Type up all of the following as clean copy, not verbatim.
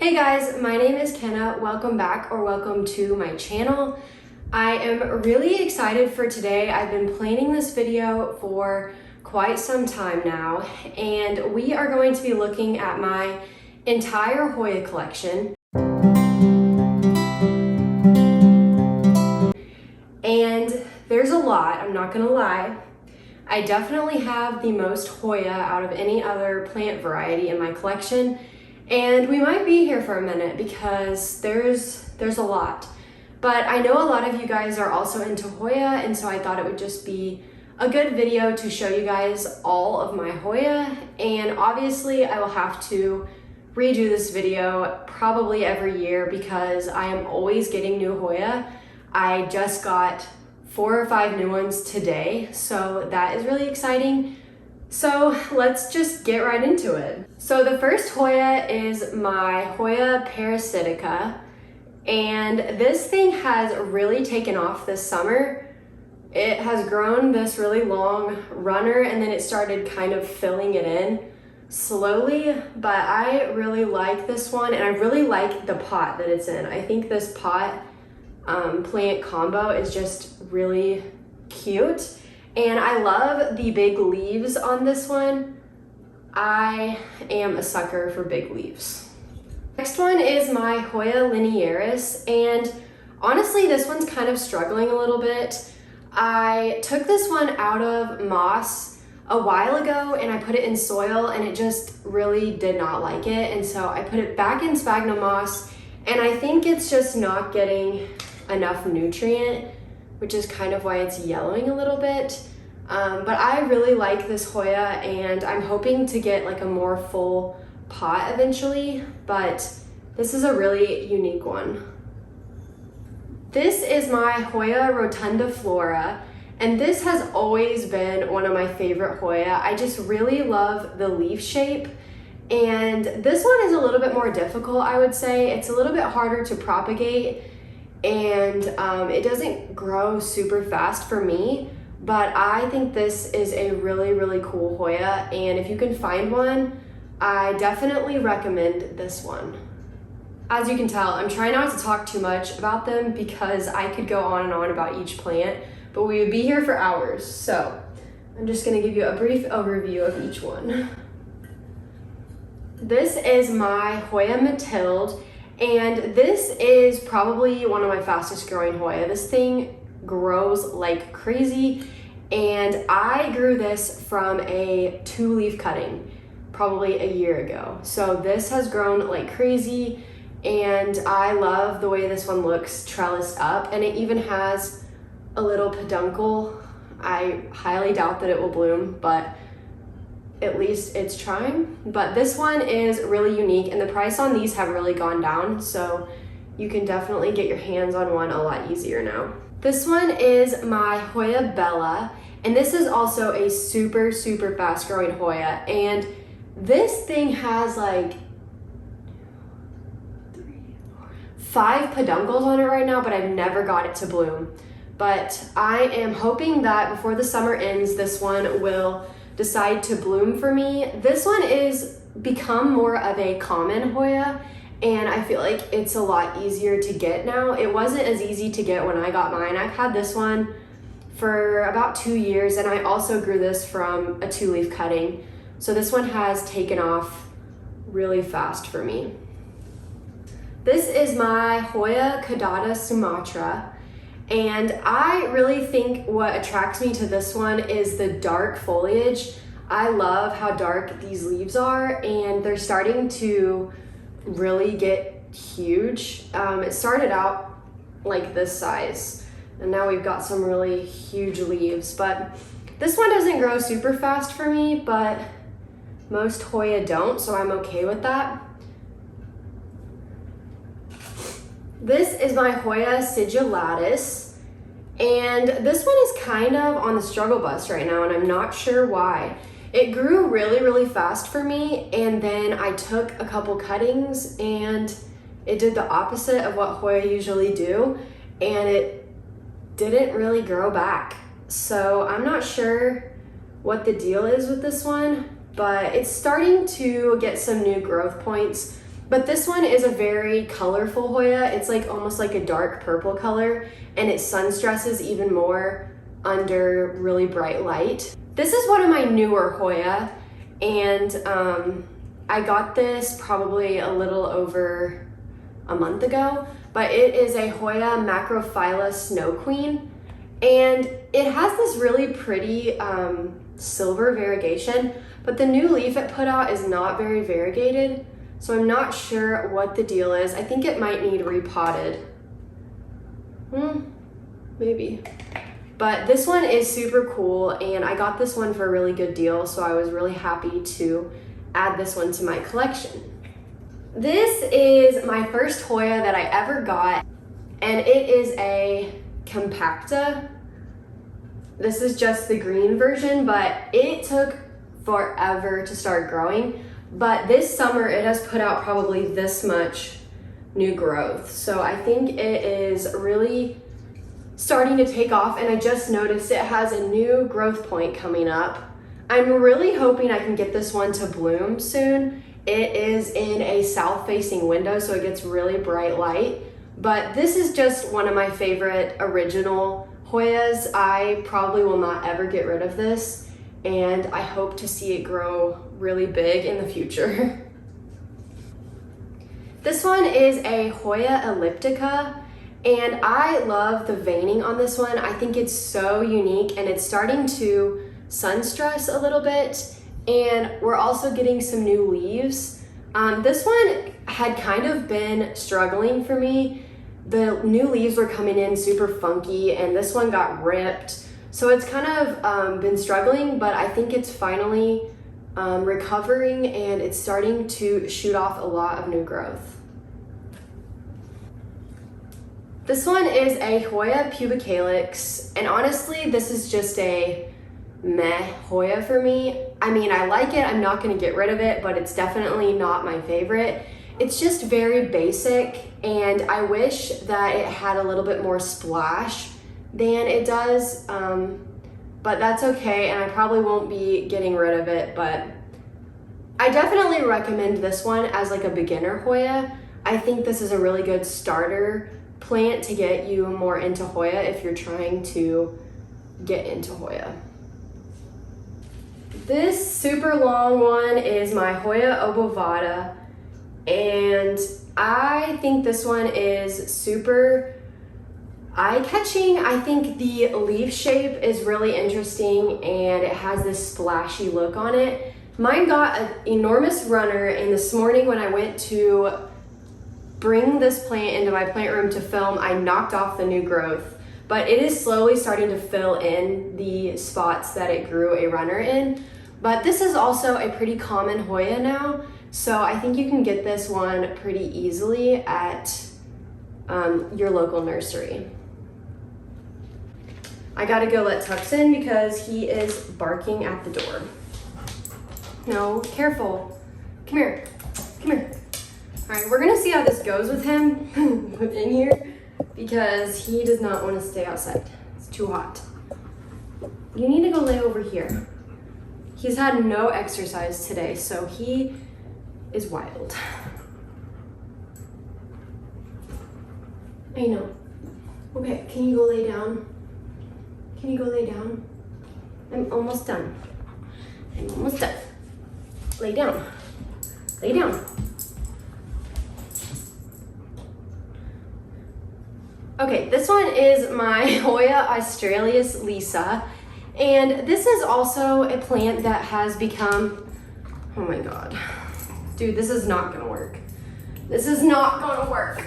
Hey guys, my name is Kenna. Welcome back or welcome to my channel. I am really excited for today. I've been planning this video for quite some time now, and we are going to be looking at my entire Hoya collection. And there's a lot, I'm not gonna lie. I definitely have the most Hoya out of any other plant variety in my collection. And we might be here for a minute because there's a lot. But I know a lot of you guys are also into Hoya, and so I thought it would just be a good video to show you guys all of my Hoya. And obviously I will have to redo this video probably every year because I am always getting new Hoya. I just got 4 or 5 new ones today, so that is really exciting. So let's just get right into it. So the first Hoya is my Hoya Parasitica, and this thing has really taken off this summer. It has grown this really long runner, and then it started kind of filling it in slowly, but I really like this one, and I really like the pot that it's in. I think this pot plant combo is just really cute. And I love the big leaves on this one. I am a sucker for big leaves. Next one is my Hoya LINEARIS, and honestly this one's kind of struggling a little bit. I took this one out of moss a while ago and I put it in soil and it just really did not like it, and so I put it back in sphagnum moss, and I think it's just not getting enough nutrient, which is kind of why it's yellowing a little bit. But I really like this Hoya, and I'm hoping to get like a more full pot eventually, but this is a really unique one. This is my Hoya ROTUNDIFLORA, and this has always been one of my favorite Hoya. I just really love the leaf shape, and this one is a little bit more difficult, I would say. It's a little bit harder to propagate, and it doesn't grow super fast for me, but I think this is a really cool Hoya, and if you can find one, I definitely recommend this one. As you can tell, I'm trying not to talk too much about them because I could go on and on about each plant, but we would be here for hours, so I'm just gonna give you a brief overview of each one. This is my Hoya MATHILDE, and this is probably one of my fastest growing Hoya. This thing grows like crazy, and I grew this from a 2-leaf cutting probably a year ago. So this has grown like crazy, and I love the way this one looks trellised up, and it even has a little peduncle. I highly doubt that it will bloom, but at least it's trying. But this one is really unique, and the price on these have really gone down, so you can definitely get your hands on one a lot easier now. This one is my Hoya Bella, and this is also a super fast growing Hoya, and this thing has like 5 peduncles on it right now, but I've never got it to bloom. But I am hoping that before the summer ends, this one will decide to bloom for me. This one is become more of a common Hoya, and I feel like it's a lot easier to get now. It wasn't as easy to get when I got mine. I've had this one for about 2 years, and I also grew this from a 2-leaf cutting. So this one has taken off really fast for me. This is my Hoya CAUDATA SUMATRA, and I really think what attracts me to this one is the dark foliage. I love how dark these leaves are, and they're starting to really get huge. It started out like this size, and now we've got some really huge leaves, but this one doesn't grow super fast for me, but most Hoya don't, so I'm okay with that. This is my Hoya SIGILLATIS, and this one is kind of on the struggle bus right now, and I'm not sure why. It grew really fast for me, and then I took a couple cuttings and it did the opposite of what Hoya usually do, and it didn't really grow back. So I'm not sure what the deal is with this one, but it's starting to get some new growth points, But this one is a very colorful Hoya. It's like almost like a dark purple color, and it sun stresses even more under really bright light. This is one of my newer Hoya, and I got this probably a little over a month ago, but it is a Hoya Macrophylla Snow Queen, and it has this really pretty silver variegation, but the new leaf it put out is not very variegated, so I'm not sure what the deal is. I think it might need repotted. Maybe. But this one is super cool, and I got this one for a really good deal, so I was really happy to add this one to my collection. This is my first Hoya that I ever got, and it is a Compacta. This is just the green version, but it took forever to start growing. But this summer it has put out probably this much new growth. So I think it is really starting to take off, and I just noticed it has a new growth point coming up. I'm really hoping I can get this one to bloom soon. It is in a south-facing window, so it gets really bright light. But this is just one of my favorite original Hoyas. I probably will not ever get rid of this, and I hope to see it grow really big in the future. This one is a Hoya Elliptica, and I love the veining on this one. I think it's so unique, and it's starting to sun stress a little bit, and we're also getting some new leaves. This one had kind of been struggling for me. The new leaves were coming in super funky, and this one got ripped. So it's kind of been struggling, but I think it's finally recovering, and it's starting to shoot off a lot of new growth. This one is a Hoya PUBICALYX, and honestly, this is just a meh Hoya for me. I mean, I like it, I'm not gonna get rid of it, but it's definitely not my favorite. It's just very basic, and I wish that it had a little bit more splash than it does, but that's okay, and I probably won't be getting rid of it, but I definitely recommend this one as like a beginner Hoya. I think this is a really good starter plant to get you more into Hoya if you're trying to get into Hoya. This super long one is my Hoya OBOVATA, and I think this one is super eye-catching. I think the leaf shape is really interesting, and it has this splashy look on it. Mine got an enormous runner, and this morning when I went to bring this plant into my plant room to film, I knocked off the new growth, but it is slowly starting to fill in the spots that it grew a runner in. But this is also a pretty common Hoya now, so I think you can get this one pretty easily at your local nursery. I gotta go let Tux in because he is barking at the door. No, careful. Come here, come here. All right, we're gonna see how this goes with him in here because he does not want to stay outside. It's too hot. You need to go lay over here. He's had no exercise today, so he is wild. I know. Okay, can you go lay down? Can you go lay down? I'm almost done. I'm almost done. Lay down. Lay down. Okay, this one is my Hoya Australis Lisa, and this is also a plant that has become, oh my god, dude, this is not gonna work. This is not gonna work.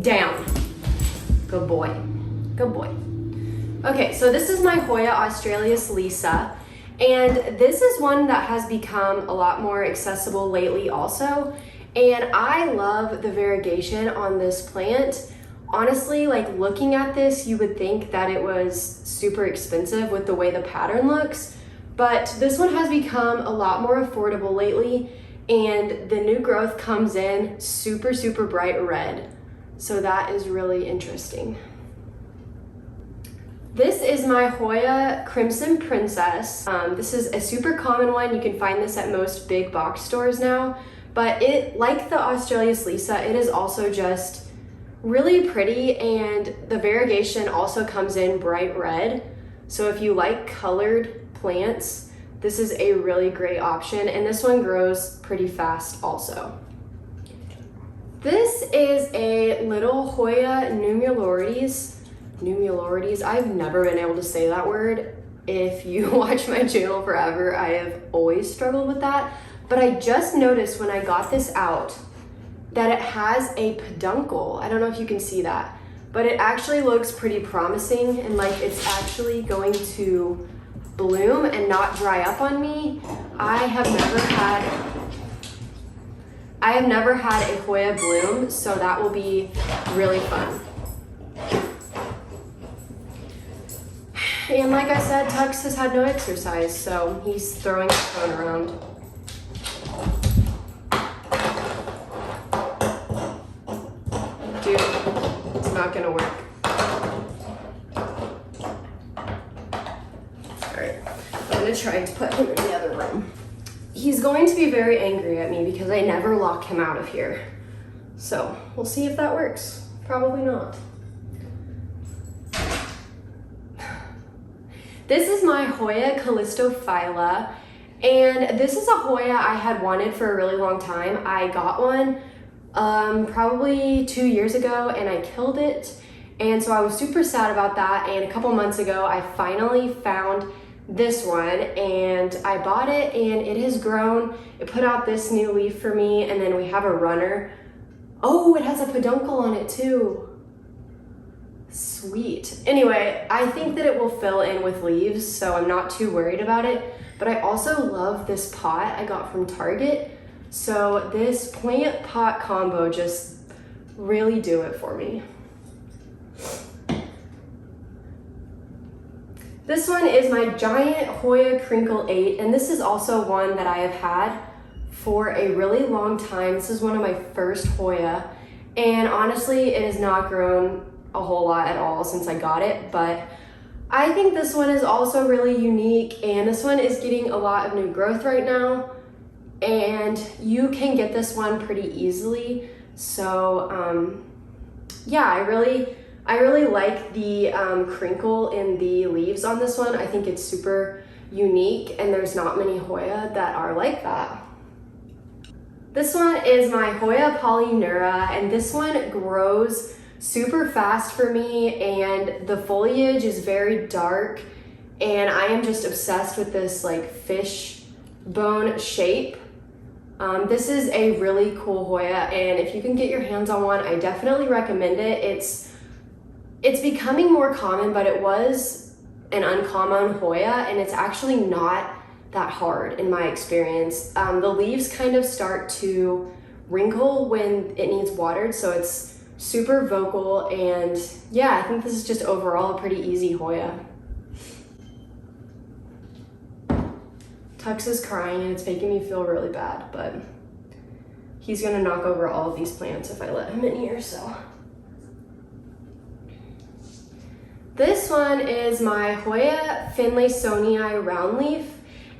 Down. Good boy. Good boy. Okay, so this is my Hoya Australis Lisa, and this is one that has become a lot more accessible lately also, and I love the variegation on this plant. Honestly, like looking at this, you would think that it was super expensive with the way the pattern looks, but this one has become a lot more affordable lately, and the new growth comes in super, super bright red. So that is really interesting. This is my Hoya Crimson Princess. This is a super common one. You can find this at most big box stores now, but it, like the Australis Lisa, it is also just really pretty, and the variegation also comes in bright red. So if you like colored plants, this is a really great option, and this one grows pretty fast also. This is a little Hoya NUMMULARIDES. I've never been able to say that word. If you watch my channel forever, I have always struggled with that. But I just noticed when I got this out that it has a peduncle. I don't know if you can see that, but it actually looks pretty promising, and like it's actually going to bloom and not dry up on me. I have never had a Hoya bloom, so that will be really fun. And like I said, Tux has had no exercise, so he's throwing his phone around. Dude, it's not gonna work. Alright, I'm gonna try to put him in the other room. He's going to be very angry at me because I never lock him out of here. So we'll see if that works. Probably not. This is my Hoya CALLISTOPHYLLA, and this is a Hoya I had wanted for a really long time. I got one probably 2 years ago, and I killed it, and so I was super sad about that. And a couple months ago I finally found this one, and I bought it, and it has grown. It put out this new leaf for me, and then we have a runner. Oh, it has a peduncle on it too. Sweet. Anyway, I think that it will fill in with leaves, so I'm not too worried about it. But I also love this pot I got from Target. So this plant pot combo just really do it for me. This one is my giant Hoya KRINKLE 8, and this is also one that I have had for a really long time. This is one of my first Hoya, and honestly, it has not grown a whole lot at all since I got it, but I think this one is also really unique, and this one is getting a lot of new growth right now, and you can get this one pretty easily. So yeah, I really like the crinkle in the leaves on this one. I think it's super unique, and there's not many Hoya that are like that. This one is my Hoya Polyneura, and this one grows super fast for me, and the foliage is very dark, and I am just obsessed with this like fish bone shape. This is a really cool Hoya, and if you can get your hands on one, I definitely recommend it. It's becoming more common, but it was an uncommon Hoya, and it's actually not that hard in my experience. The leaves kind of start to wrinkle when it needs watered, so it's super vocal, and yeah, I think this is just overall a pretty easy Hoya. Tux is crying, and it's making me feel really bad, but he's gonna knock over all of these plants if I let him in here, so. This one is my Hoya FINLAYSONII round leaf,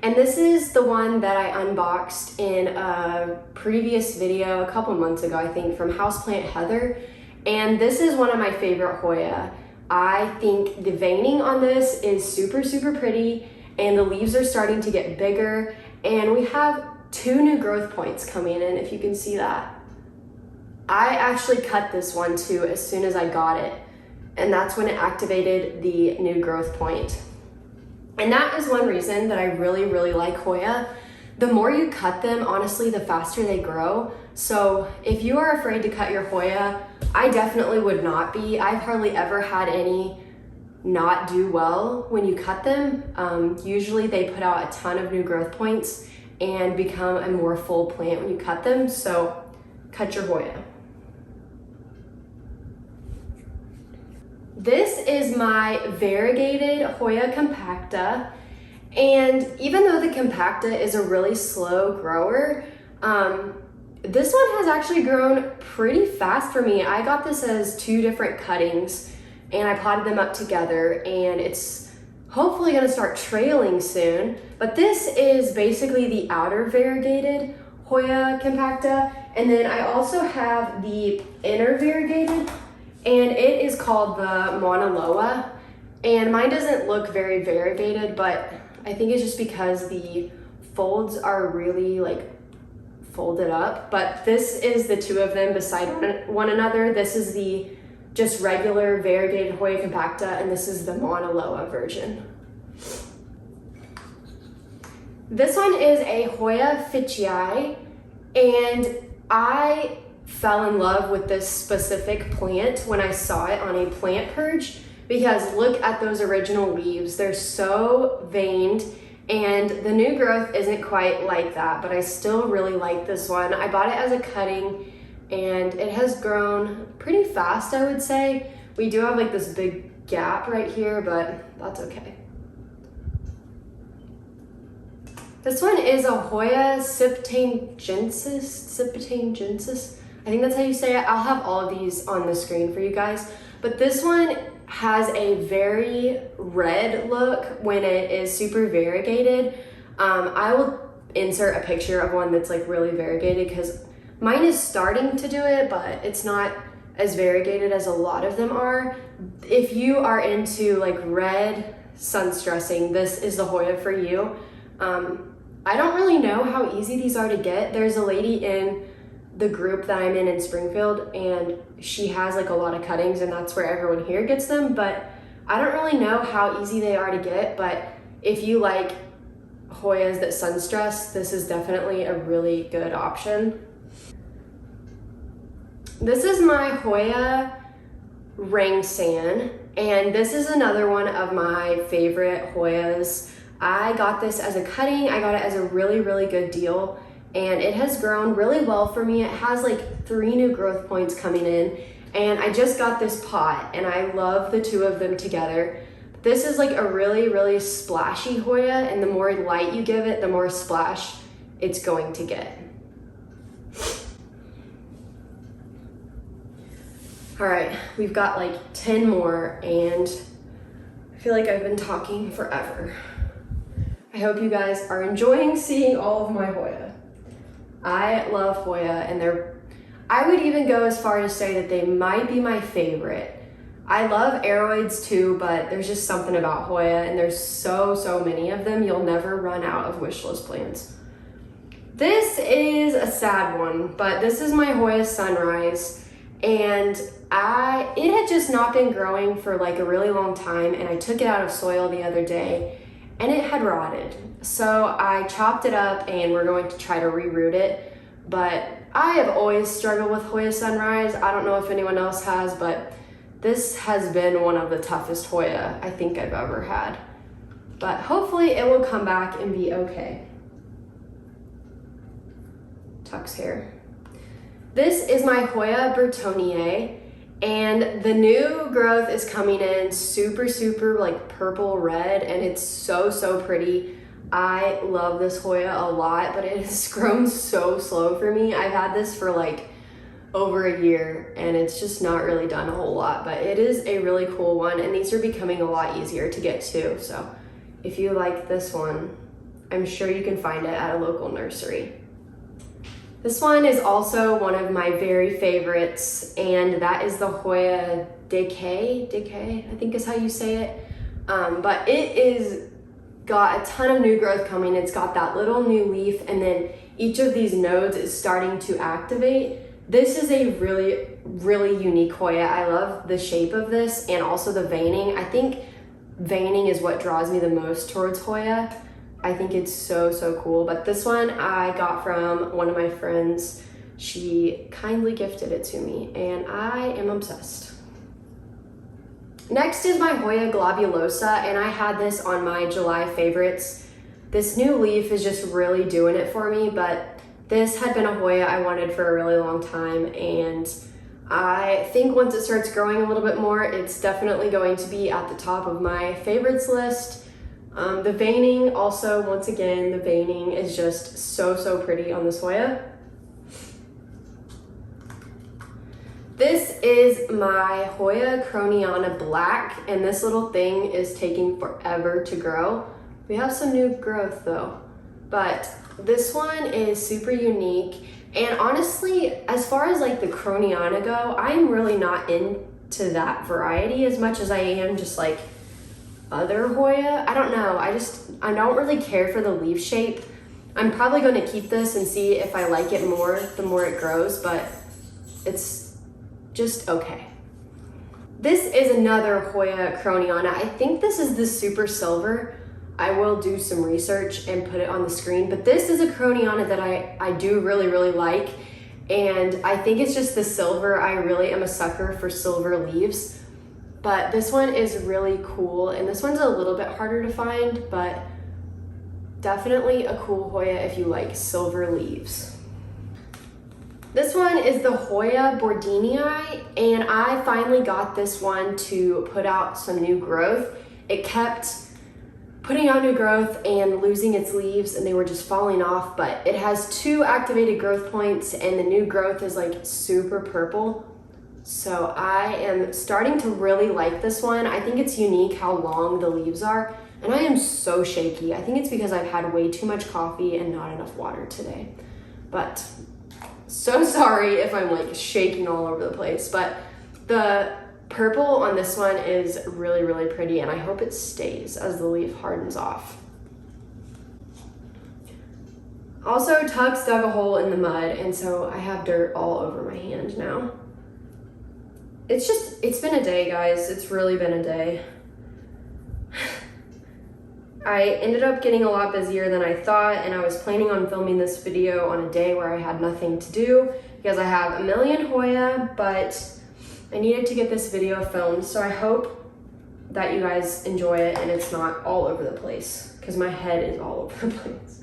and this is the one that I unboxed in a previous video a couple months ago, I think, from Houseplant Heather. And this is one of my favorite Hoya. I think the veining on this is super, super pretty, and the leaves are starting to get bigger, and we have 2 new growth points coming in, if you can see that. I actually cut this one too as soon as I got it, and that's when it activated the new growth point. And that is one reason that I really, really like Hoya. The more you cut them, honestly, the faster they grow. So if you are afraid to cut your Hoya, I definitely would not be. I've hardly ever had any not do well when you cut them. Usually they put out a ton of new growth points and become a more full plant when you cut them. So cut your Hoya. This is my variegated Hoya Compacta, and even though the Compacta is a really slow grower, this one has actually grown pretty fast for me. I got this as 2 different cuttings, and I potted them up together, and it's hopefully going to start trailing soon. But this is basically the outer variegated Hoya compacta. And then I also have the inner variegated, and it is called the Mauna Loa. And mine doesn't look very variegated, but I think it's just because the folds are really like folded up. But this is the two of them beside one another. This is the just regular variegated Hoya compacta, and this is the Mauna Loa version. This one is a Hoya FITCHII, and I fell in love with this specific plant when I saw it on a plant purge, because look at those original leaves. They're so veined, and the new growth isn't quite like that, but I still really like this one. I bought it as a cutting, and it has grown pretty fast, I would say. We do have like this big gap right here, but that's okay. This one is a Hoya SIPTANGENSIS. I think that's how you say it. I'll have all of these on the screen for you guys. But this one has a very red look when it is super variegated. I will insert a picture of one that's like really variegated, because mine is starting to do it, but it's not as variegated as a lot of them are. If you are into like red sun stressing, this is the Hoya for you. I don't really know how easy these are to get. There's a lady in the group that I'm in Springfield, and she has like a lot of cuttings, and that's where everyone here gets them, but I don't really know how easy they are to get. But if you like Hoyas that sun stress, this is definitely a really good option. This is my Hoya RANGSAN, and this is another one of my favorite Hoyas. I got this as a cutting. I got it as a really, really good deal, and it has grown really well for me. It has like 3 new growth points coming in, and I just got this pot, and I love the two of them together. This is like a really, really splashy Hoya, and the more light you give it, the more splash it's going to get. All right, we've got like 10 more, and I feel like I've been talking forever. I hope you guys are enjoying seeing all of my Hoya. I love Hoya, and I would even go as far as say that they might be my favorite. I love aroids too, but there's just something about Hoya, and there's so many of them, you'll never run out of wish list plants. This is a sad one, but this is my Hoya Sunrise, and it had just not been growing for like a really long time, and I took it out of soil the other day, and it had rotted. So I chopped it up, and we're going to try to reroot it. But I have always struggled with Hoya Sunrise. I don't know if anyone else has, but this has been one of the toughest Hoya I think I've ever had. But hopefully it will come back and be okay. Tuck's hair. This is my Hoya BURTONIAE, and the new growth is coming in super like purple red, and it's so pretty. I love this Hoya a lot, but it has grown so slow for me. I've had this for like over a year, and it's just not really done a whole lot, but it is a really cool one, and these are becoming a lot easier to get too. So if you like this one, I'm sure you can find it at a local nursery. This one is also one of my very favorites, and that is the Hoya DEYKAE, I think is how you say it. But it is got a ton of new growth coming. It's got that little new leaf, and then each of these nodes is starting to activate. This is a really unique Hoya. I love the shape of this, and also the veining. I think veining is what draws me the most towards Hoya. I think it's so cool. But this one I got from one of my friends. She kindly gifted it to me, and I am obsessed. Next is my Hoya GLOBULOSA, and I had this on my July favorites. This new leaf is just really doing it for me, but this had been a Hoya I wanted for a really long time, and I think once it starts growing a little bit more, it's definitely going to be at the top of my favorites list. The veining also, once again, the veining is just so pretty on this Hoya. This is my Hoya KROHNIANA Black, and this little thing is taking forever to grow. We have some new growth though, but This one is super unique, and honestly, as far as like the KROHNIANA go, I'm really not into that variety as much as I am just like other Hoya. I don't know, I don't really care for the leaf shape. I'm probably going to keep this and see if I like it more the more it grows, but it's just okay. This is another Hoya KROHNIANA. I think this is the Super Silver. I will do some research and put it on the screen, but this is a KROHNIANA that I do really like, and I think it's just the silver. I really am a sucker for silver leaves, but this one is really cool, and this one's a little bit harder to find, but definitely a cool Hoya if you like silver leaves. This one is the Hoya BORDENII, and I finally got this one to put out some new growth. It kept putting out new growth and losing its leaves, and they were just falling off, but it has 2 activated growth points, and the new growth is like super purple. So I am starting to really like this one. I think it's unique how long the leaves are, and I am so shaky. I think it's because I've had way too much coffee and not enough water today. But so sorry if I'm like shaking all over the place, but the purple on this one is really pretty, and I hope it stays as the leaf hardens off. Also, Tux dug a hole in the mud, and so I have dirt all over my hand now. It's been a day, guys. It's really been a day. I ended up getting a lot busier than I thought, and I was planning on filming this video on a day where I had nothing to do because I have a million Hoya, but I needed to get this video filmed, so I hope that you guys enjoy it and it's not all over the place, because my head is all over the place.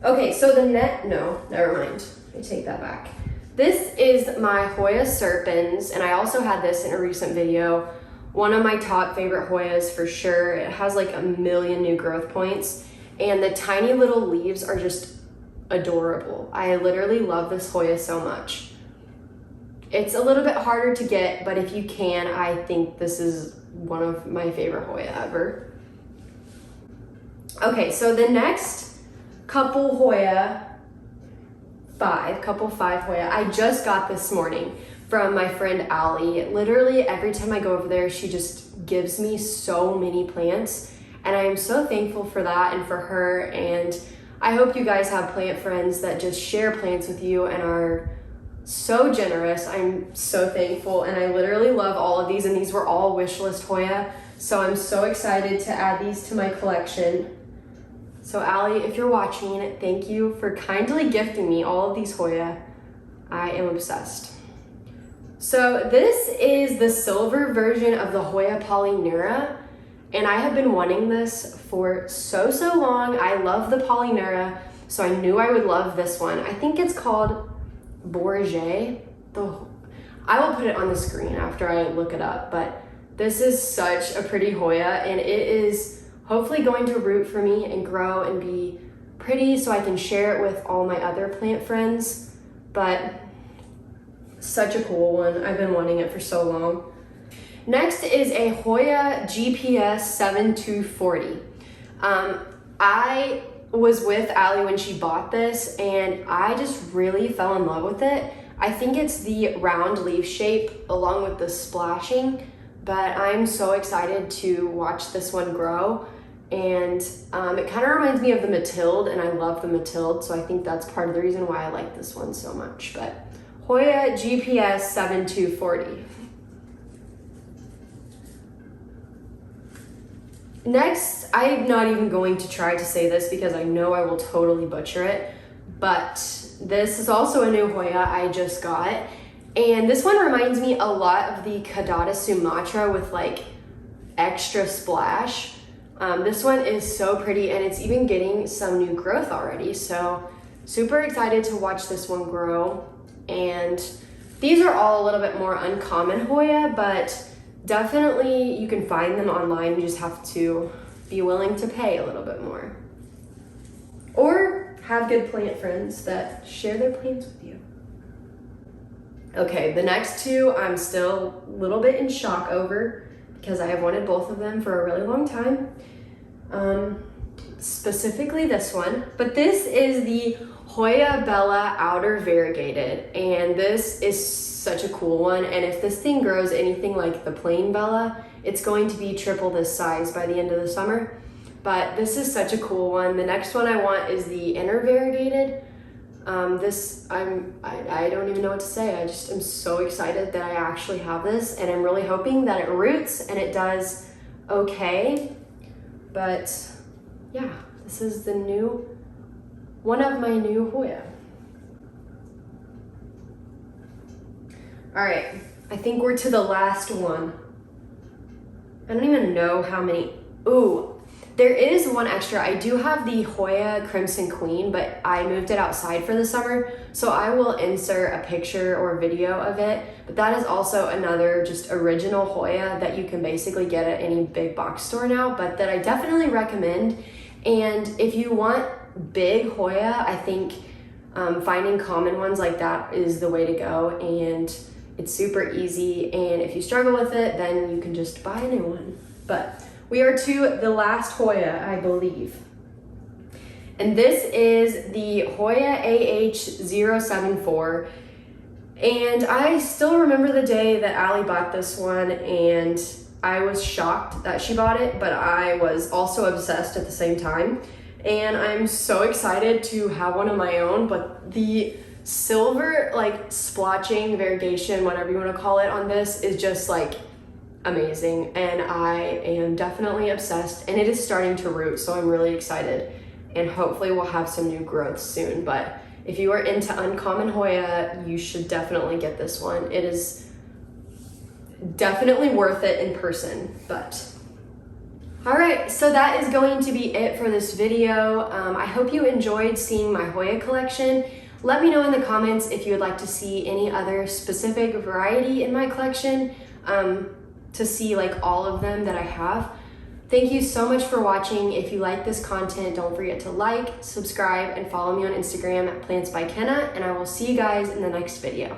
Okay, so never mind. I take that back. This is my Hoya SERPENS, and I also had this in a recent video. One of my top favorite Hoyas for sure. It has like a million new growth points, and the tiny little leaves are just adorable. I literally love this Hoya so much. It's a little bit harder to get, but if you can, I think this is one of my favorite Hoya ever. Okay, so the next couple 5 Hoya, I just got this morning from my friend Allie. Literally every time I go over there, she just gives me so many plants, and I am so thankful for that and for her, and I hope you guys have plant friends that just share plants with you and are so generous. I'm so thankful, and I literally love all of these, and these were all wish list Hoya, so I'm so excited to add these to my collection. So Allie, if you're watching, thank you for kindly gifting me all of these Hoya. I am obsessed. So this is the silver version of the Hoya Polyneura, and I have been wanting this for so long. I love the Polyneura, so I knew I would love this one. I think it's called Bourget. I will put it on the screen after I look it up, but this is such a pretty Hoya, and it is hopefully going to root for me and grow and be pretty so I can share it with all my other plant friends. But such a cool one. I've been wanting it for so long. Next is a Hoya GPS 7240. I was with Allie when she bought this, and I just really fell in love with it. I think it's the round leaf shape along with the splashing, but I'm so excited to watch this one grow. And it kind of reminds me of the Mathilde, and I love the Mathilde, so I think that's part of the reason why I like this one so much. But Hoya GPS 7240. Next, I'm not even going to try to say this because I know I will totally butcher it, but this is also a new Hoya I just got, and this one reminds me a lot of the CAUDATA Sumatra with like extra splash. This one is so pretty, and it's even getting some new growth already, so super excited to watch this one grow. And these are all a little bit more uncommon Hoya, but definitely you can find them online. You just have to be willing to pay a little bit more, or have good plant friends that share their plants with you. Okay, the next two I'm still a little bit in shock over because I have wanted both of them for a really long time. specifically this one, but this is the Hoya Bella Outer Variegated, and this is such a cool one. And if this thing grows anything like the plain Bella, it's going to be triple this size by the end of the summer. But this is such a cool one. The next one I want is the Inner Variegated. I don't even know what to say. I just am so excited that I actually have this, and I'm really hoping that it roots and it does okay. But yeah, this is the one of my new Hoya. All right, I think we're to the last one. I don't even know how many. Ooh, there is one extra. I do have the Hoya Crimson Queen, but I moved it outside for the summer, so I will insert a picture or video of it. But that is also another just original Hoya that you can basically get at any big box store now, but that I definitely recommend. And if you want big Hoya, I think finding common ones like that is the way to go, and it's super easy. And if you struggle with it, then you can just buy a new one. But we are to the last Hoya, I believe. And this is the Hoya AH074. And I still remember the day that Allie bought this one, and I was shocked that she bought it, but I was also obsessed at the same time. And I'm so excited to have one of my own, but the silver like splotching variegation, whatever you want to call it, on this is just like amazing, and I am definitely obsessed, and it is starting to root, so I'm really excited, and hopefully we'll have some new growth soon. But if you are into uncommon Hoya, you should definitely get this one. It is definitely worth it in person. But all right, so that is going to be it for this video. I hope you enjoyed seeing my Hoya collection. Let me know in the comments if you would like to see any other specific variety in my collection, to see like all of them that I have. Thank you so much for watching. If you like this content, don't forget to like, subscribe, and follow me on Instagram at Plants by Kenna, and I will see you guys in the next video.